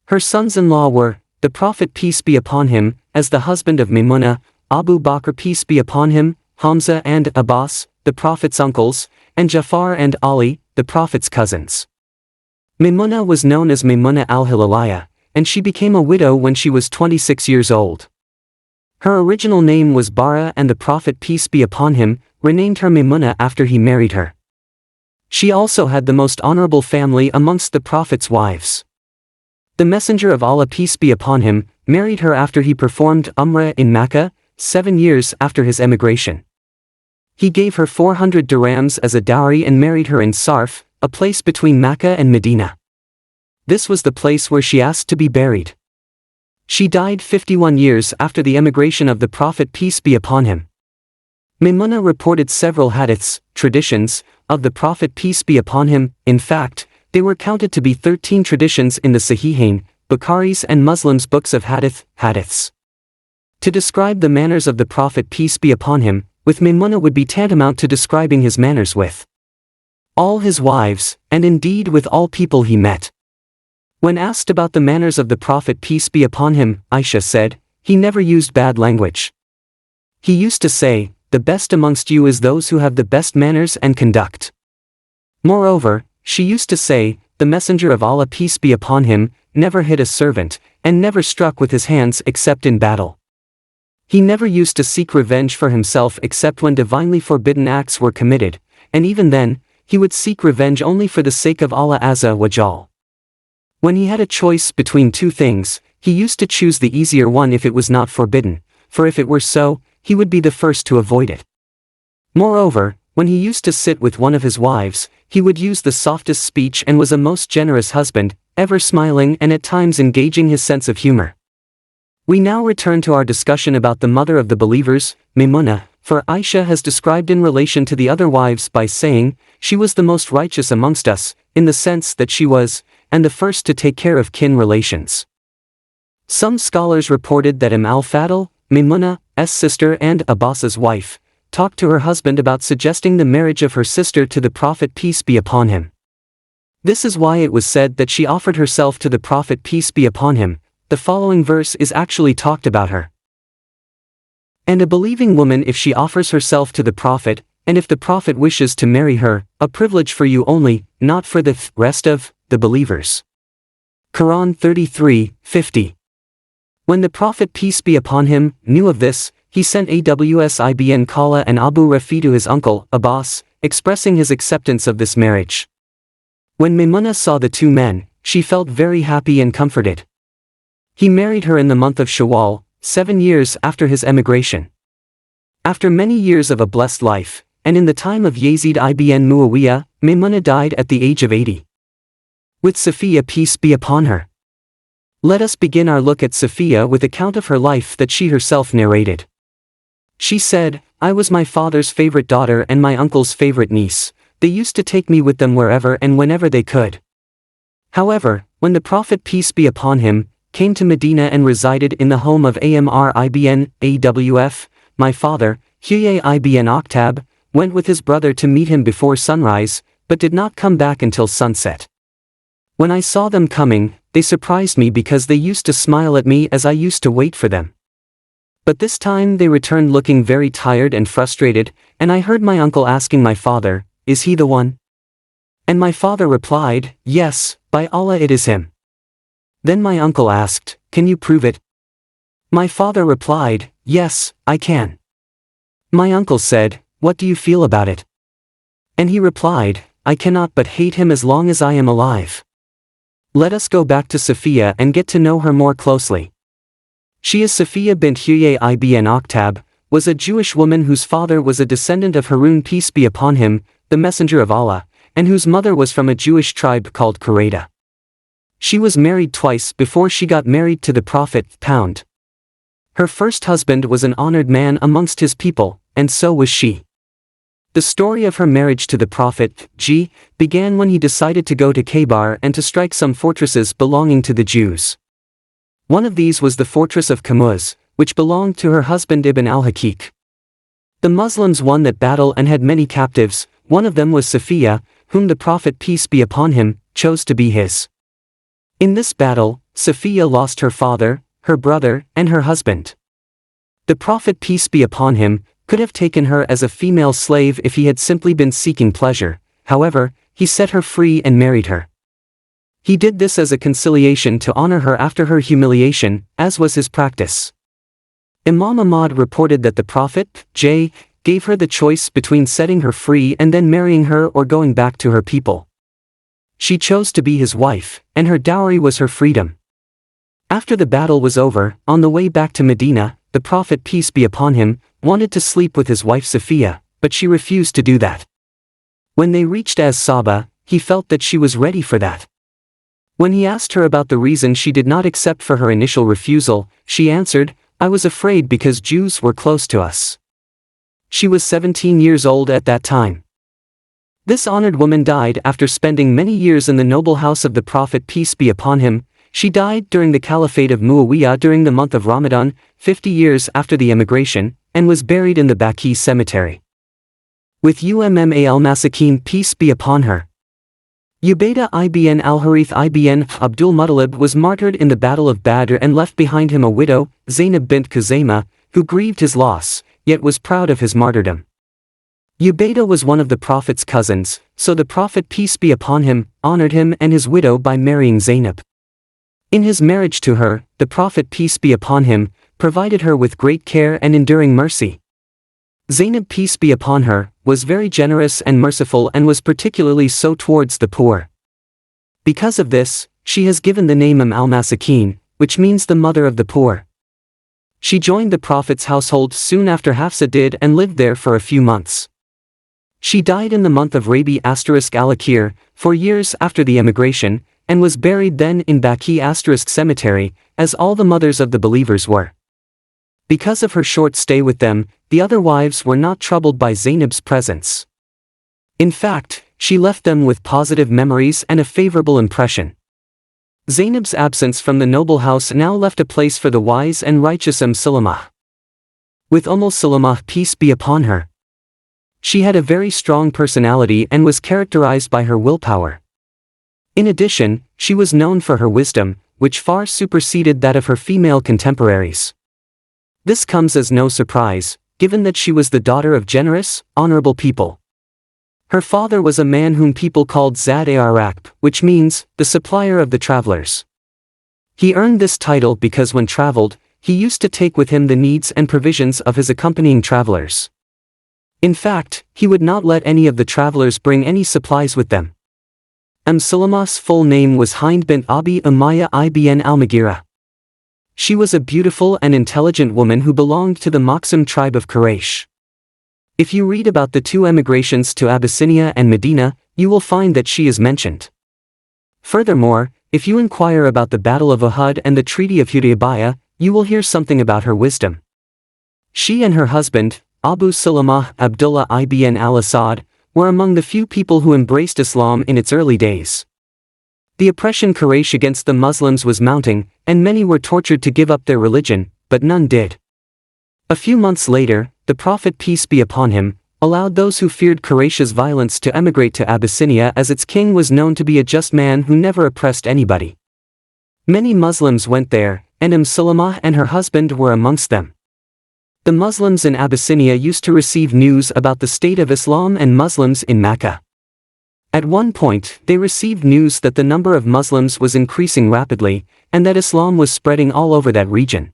Her sons-in-law were, the Prophet, peace be upon him, as the husband of Maymunah, Abu Bakr, peace be upon him, Hamza and Abbas, the Prophet's uncles, and Jafar and Ali, the Prophet's cousins. Maymunah was known as Maymunah al-Hilaliyah, and she became a widow when she was 26 years old. Her original name was Bara, and the Prophet, peace be upon him, renamed her Maymunah after he married her. She also had the most honorable family amongst the Prophet's wives. The Messenger of Allah, peace be upon him, married her after he performed Umrah in Mecca, 7 years after his emigration. He gave her 400 dirhams as a dowry and married her in Sarf, a place between Mecca and Medina. This was the place where she asked to be buried. She died 51 years after the emigration of the Prophet, peace be upon him. Maymunah reported several hadiths, traditions, of the Prophet, peace be upon him. In fact, they were counted to be 13 traditions in the Sahihain, Bukhari's and Muslims' books of hadiths. To describe the manners of the Prophet, peace be upon him, with Maymunah would be tantamount to describing his manners with all his wives, and indeed with all people he met. When asked about the manners of the Prophet, peace be upon him, Aisha said, he never used bad language. He used to say, the best amongst you is those who have the best manners and conduct. Moreover, she used to say, the Messenger of Allah, peace be upon him, never hit a servant, and never struck with his hands except in battle. He never used to seek revenge for himself except when divinely forbidden acts were committed, and even then, he would seek revenge only for the sake of Allah Azza wa Jal. When he had a choice between 2 things, he used to choose the easier one if it was not forbidden, for if it were so, he would be the first to avoid it. Moreover, when he used to sit with one of his wives, he would use the softest speech and was a most generous husband, ever smiling and at times engaging his sense of humor. We now return to our discussion about the mother of the believers, Maymunah, for Aisha has described in relation to the other wives by saying, she was the most righteous amongst us, in the sense that she was, and the first to take care of kin relations. Some scholars reported that al-Fadl, Maymunah's sister and Abbas's wife, talked to her husband about suggesting the marriage of her sister to the Prophet, peace be upon him. This is why it was said that she offered herself to the Prophet, peace be upon him. The following verse is actually talked about her. And a believing woman, if she offers herself to the Prophet, and if the Prophet wishes to marry her, a privilege for you only, not for the rest of the believers. Quran 33:50. When the Prophet, peace be upon him, knew of this, he sent Aws ibn Khala and Abu Rafi to his uncle, Abbas, expressing his acceptance of this marriage. When Maymunah saw the 2 men, she felt very happy and comforted. He married her in the month of Shawwal, 7 years after his emigration. After many years of a blessed life, and in the time of Yazid ibn Muawiyah, Maymunah died at the age of 80. With Safiya, peace be upon her. Let us begin our look at Safiya with account of her life that she herself narrated. She said, I was my father's favorite daughter and my uncle's favorite niece. They used to take me with them wherever and whenever they could. However, when the Prophet, peace be upon him, came to Medina and resided in the home of Amr ibn Awf, my father, Huyay ibn Akhtab, went with his brother to meet him before sunrise, but did not come back until sunset. When I saw them coming, they surprised me because they used to smile at me as I used to wait for them. But this time they returned looking very tired and frustrated, and I heard my uncle asking my father, "Is he the one?" And my father replied, "Yes, by Allah it is him." Then my uncle asked, "Can you prove it?" My father replied, "Yes, I can." My uncle said, "What do you feel about it?" And he replied, "I cannot but hate him as long as I am alive. Let us go back to Safiya and get to know her more closely. She is Safiya bint Huyay ibn Akhtab, was a Jewish woman whose father was a descendant of Harun peace be upon him, the messenger of Allah, and whose mother was from a Jewish tribe called Khuwaylid. She was married twice before she got married to the Prophet. Her first husband was an honored man amongst his people, and so was she. The story of her marriage to the Prophet began when he decided to go to Khaybar and to strike some fortresses belonging to the Jews. One of these was the fortress of Kamuz, which belonged to her husband Ibn al-Haqiq. The Muslims won that battle and had many captives. One of them was Safiya, whom the Prophet peace be upon him chose to be his. In this battle, Safiya lost her father, her brother, and her husband. The Prophet peace be upon him could have taken her as a female slave if he had simply been seeking pleasure. However, he set her free and married her. He did this as a conciliation to honor her after her humiliation, as was his practice. Imam Ahmad reported that the Prophet gave her the choice between setting her free and then marrying her or going back to her people. She chose to be his wife, and her dowry was her freedom. After the battle was over, on the way back to Medina, the Prophet peace be upon him wanted to sleep with his wife Safiya, but she refused to do that. When they reached As-Saba, he felt that she was ready for that. When he asked her about the reason she did not accept for her initial refusal, she answered, "I was afraid because Jews were close to us." She was 17 years old at that time. This honored woman died after spending many years in the noble house of the Prophet peace be upon him. She died during the Caliphate of Muawiyah during the month of Ramadan, 50 years after the emigration, and was buried in the Baqi cemetery. With Umma al-Masakin peace be upon her. Ubaidah ibn al-Harith ibn Abdul Muttalib was martyred in the Battle of Badr and left behind him a widow, Zainab bint Khuzaymah, who grieved his loss, yet was proud of his martyrdom. Ubaidah was one of the Prophet's cousins, so the Prophet peace be upon him honored him and his widow by marrying Zainab. In his marriage to her, the Prophet peace be upon him provided her with great care and enduring mercy. Zainab peace be upon her was very generous and merciful and was particularly so towards the poor. Because of this, she has given the name al-Masakin, which means the mother of the poor. She joined the Prophet's household soon after Hafsa did and lived there for a few months. She died in the month of Rabi al-Akhir, 4 years after the emigration, and was buried then in Baqi cemetery, as all the mothers of the believers were. Because of her short stay with them, the other wives were not troubled by Zainab's presence. In fact, she left them with positive memories and a favorable impression. Zainab's absence from the noble house now left a place for the wise and righteous Salamah. With Salamah peace be upon her. She had a very strong personality and was characterized by her willpower. In addition, she was known for her wisdom, which far superseded that of her female contemporaries. This comes as no surprise, given that she was the daughter of generous, honorable people. Her father was a man whom people called Zad-e-Araq, which means, the supplier of the travelers. He earned this title because when traveled, he used to take with him the needs and provisions of his accompanying travelers. In fact, he would not let any of the travelers bring any supplies with them. Salamah's full name was Hind bint Abi Umayyah ibn al-Mughira. She was a beautiful and intelligent woman who belonged to the Makhzum tribe of Quraysh. If you read about the two emigrations to Abyssinia and Medina, you will find that she is mentioned. Furthermore, if you inquire about the Battle of Uhud and the Treaty of Hudaybiyah, you will hear something about her wisdom. She and her husband, Abu Salamah Abdullah ibn al-Asad, were among the few people who embraced Islam in its early days. The oppression Quraysh against the Muslims was mounting, and many were tortured to give up their religion, but none did. A few months later, the Prophet peace be upon him allowed those who feared Quraysh's violence to emigrate to Abyssinia, as its king was known to be a just man who never oppressed anybody. Many Muslims went there, and Salamah and her husband were amongst them. The Muslims in Abyssinia used to receive news about the state of Islam and Muslims in Mecca. At one point, they received news that the number of Muslims was increasing rapidly, and that Islam was spreading all over that region.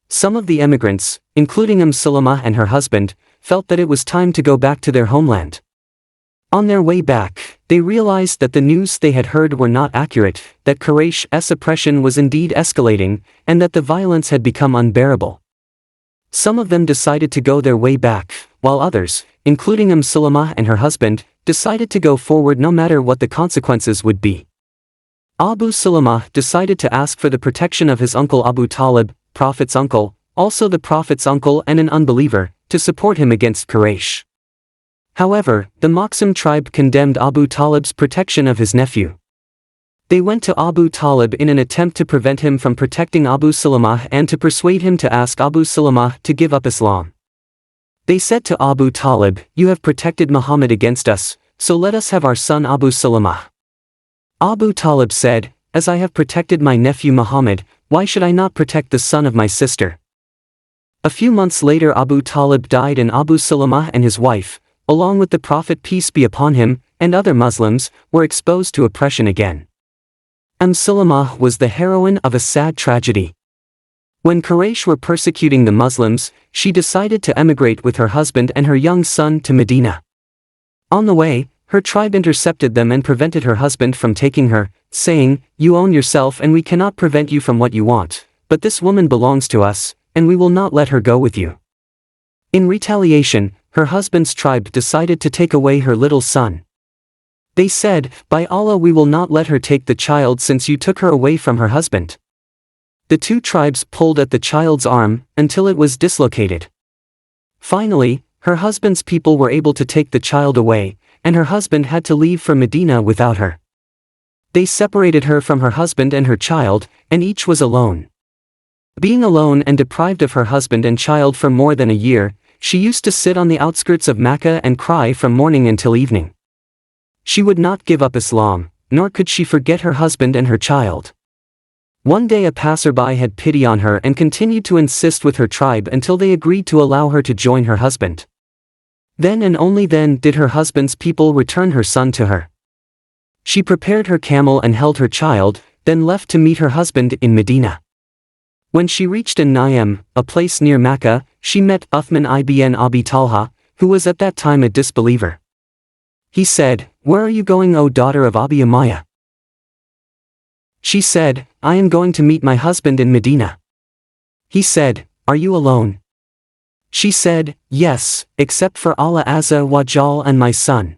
Some of the emigrants, including Salamah and her husband, felt that it was time to go back to their homeland. On their way back, they realized that the news they had heard were not accurate, that Quraysh's oppression was indeed escalating, and that the violence had become unbearable. Some of them decided to go their way back, while others, including Salamah and her husband, decided to go forward no matter what the consequences would be. Abu Salamah decided to ask for the protection of his uncle Abu Talib, Prophet's uncle, also the Prophet's uncle and an unbeliever, to support him against Quraysh. However, the Makhzum tribe condemned Abu Talib's protection of his nephew. They went to Abu Talib in an attempt to prevent him from protecting Abu Salamah and to persuade him to ask Abu Salamah to give up Islam. They said to Abu Talib, "You have protected Muhammad against us, so let us have our son Abu Salamah." Abu Talib said, "As I have protected my nephew Muhammad, why should I not protect the son of my sister?" A few months later Abu Talib died and Abu Salamah and his wife, along with the Prophet peace be upon him, and other Muslims, were exposed to oppression again. Salamah was the heroine of a sad tragedy. When Quraysh were persecuting the Muslims, she decided to emigrate with her husband and her young son to Medina. On the way, her tribe intercepted them and prevented her husband from taking her, saying, "You own yourself and we cannot prevent you from what you want, but this woman belongs to us, and we will not let her go with you." In retaliation, her husband's tribe decided to take away her little son. They said, "By Allah, we will not let her take the child since you took her away from her husband." The two tribes pulled at the child's arm until it was dislocated. Finally, her husband's people were able to take the child away, and her husband had to leave for Medina without her. They separated her from her husband and her child, and each was alone. Being alone and deprived of her husband and child for more than a year, she used to sit on the outskirts of Mecca and cry from morning until evening. She would not give up Islam, nor could she forget her husband and her child. One day a passerby had pity on her and continued to insist with her tribe until they agreed to allow her to join her husband. Then and only then did her husband's people return her son to her. She prepared her camel and held her child, then left to meet her husband in Medina. When she reached An-Naim, a place near Mecca, she met Uthman ibn Abi Talha, who was at that time a disbeliever. He said, "Where are you going, O daughter of Abi Umayyah?" She said, "I am going to meet my husband in Medina." He said, "Are you alone?" She said, "Yes, except for Allah Azza wa Jal and my son."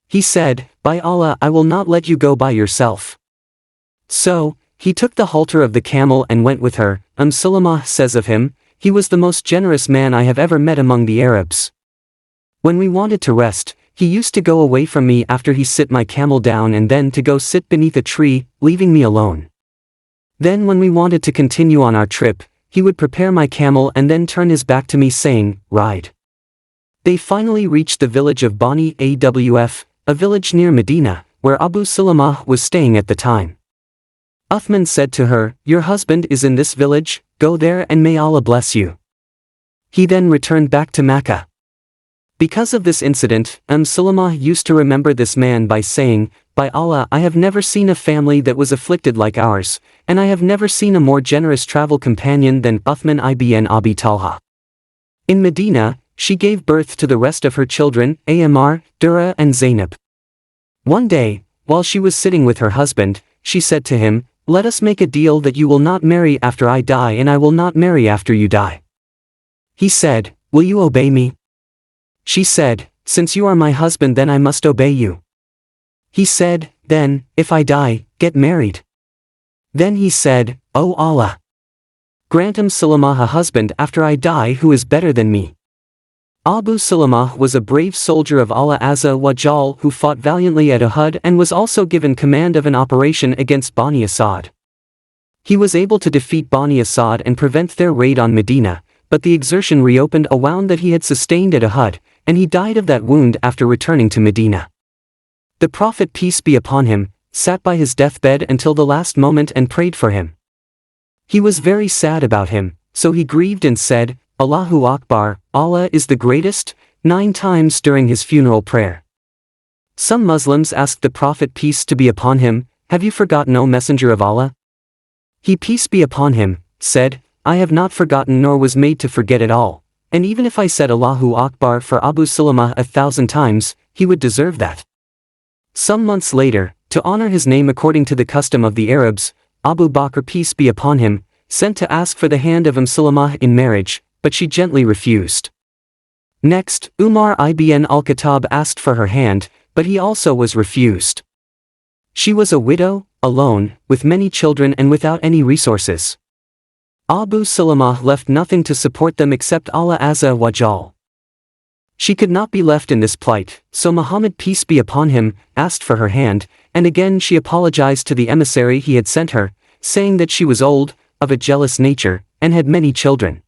He said, "By Allah, I will not let you go by yourself." So, he took the halter of the camel and went with her. Salamah says of him, "He was the most generous man I have ever met among the Arabs. When we wanted to rest, he used to go away from me after he sit my camel down and then to go sit beneath a tree, leaving me alone. Then when we wanted to continue on our trip, he would prepare my camel and then turn his back to me saying, 'Ride.'" They finally reached the village of Bani Awf, a village near Medina, where Abu Salamah was staying at the time. Uthman said to her, "Your husband is in this village, go there and may Allah bless you." He then returned back to Mecca. Because of this incident, Salamah used to remember this man by saying, "By Allah, I have never seen a family that was afflicted like ours, and I have never seen a more generous travel companion than Uthman ibn Abi Talha." In Medina, she gave birth to the rest of her children, Ammar, Dura and Zainab. One day, while she was sitting with her husband, she said to him, "Let us make a deal that you will not marry after I die and I will not marry after you die." He said, "Will you obey me?" She said, "Since you are my husband then I must obey you." He said, "Then, if I die, get married." Then he said, "O Allah, grant Salamah a husband after I die who is better than me." Abu Salamah was a brave soldier of Allah Azza wa Jal who fought valiantly at Uhud and was also given command of an operation against Bani Asad. He was able to defeat Bani Asad and prevent their raid on Medina, but the exertion reopened a wound that he had sustained at Uhud, and he died of that wound after returning to Medina. The Prophet peace be upon him, sat by his deathbed until the last moment and prayed for him. He was very sad about him, so he grieved and said, Allahu Akbar, Allah is the greatest, 9 times during his funeral prayer. Some Muslims asked the Prophet peace be upon him, "Have you forgotten, O Messenger of Allah?" He, peace be upon him, said, "I have not forgotten nor was made to forget at all, and even if I said Allahu Akbar for Abu Salamah 1,000 times, he would deserve that." Some months later, to honor his name according to the custom of the Arabs, Abu Bakr, peace be upon him, sent to ask for the hand of Salamah in marriage, but she gently refused. Next, Umar ibn al-Khattab asked for her hand, but he also was refused. She was a widow, alone, with many children and without any resources. Abu Salamah left nothing to support them except Allah Azza wa Jal. She could not be left in this plight, so Muhammad, peace be upon him, asked for her hand, and again she apologized to the emissary he had sent her, saying that she was old, of a jealous nature, and had many children.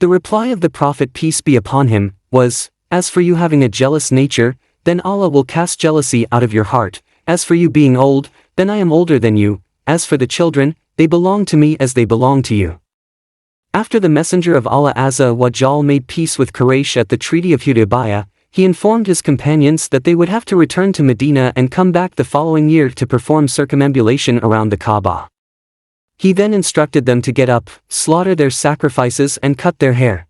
The reply of the Prophet, peace be upon him, was, "As for you having a jealous nature, then Allah will cast jealousy out of your heart. As for you being old, then I am older than you. As for the children, they belong to me as they belong to you." After the Messenger of Allah Azza wa Jal made peace with Quraysh at the Treaty of Hudaybiyah, he informed his companions that they would have to return to Medina and come back the following year to perform circumambulation around the Kaaba. He then instructed them to get up, slaughter their sacrifices and cut their hair.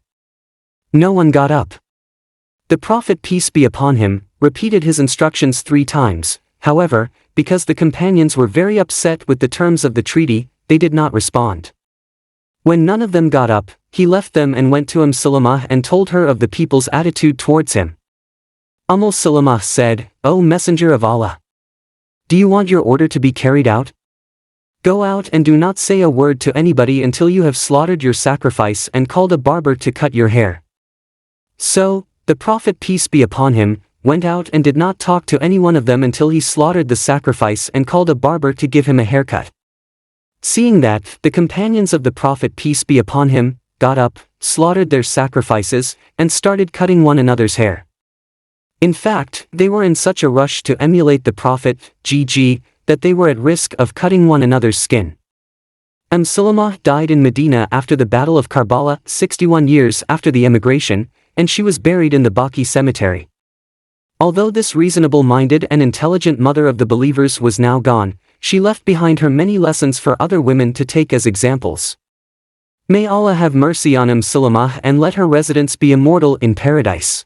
No one got up. The Prophet, peace be upon him, repeated his instructions 3 times, however, because the companions were very upset with the terms of the treaty, they did not respond. When none of them got up, he left them and went to Salamah and told her of the people's attitude towards him. Salamah said, "O Messenger of Allah! Do you want your order to be carried out? Go out and do not say a word to anybody until you have slaughtered your sacrifice and called a barber to cut your hair." So, the Prophet, peace be upon him, went out and did not talk to any one of them until he slaughtered the sacrifice and called a barber to give him a haircut. Seeing that, the companions of the Prophet, peace be upon him, got up, slaughtered their sacrifices, and started cutting one another's hair. In fact, they were in such a rush to emulate the Prophet, that they were at risk of cutting one another's skin. Salamah died in Medina after the Battle of Karbala, 61 years after the emigration, and she was buried in the Baqi cemetery. Although this reasonable-minded and intelligent mother of the believers was now gone, she left behind her many lessons for other women to take as examples. May Allah have mercy on Salamah and let her residence be immortal in paradise.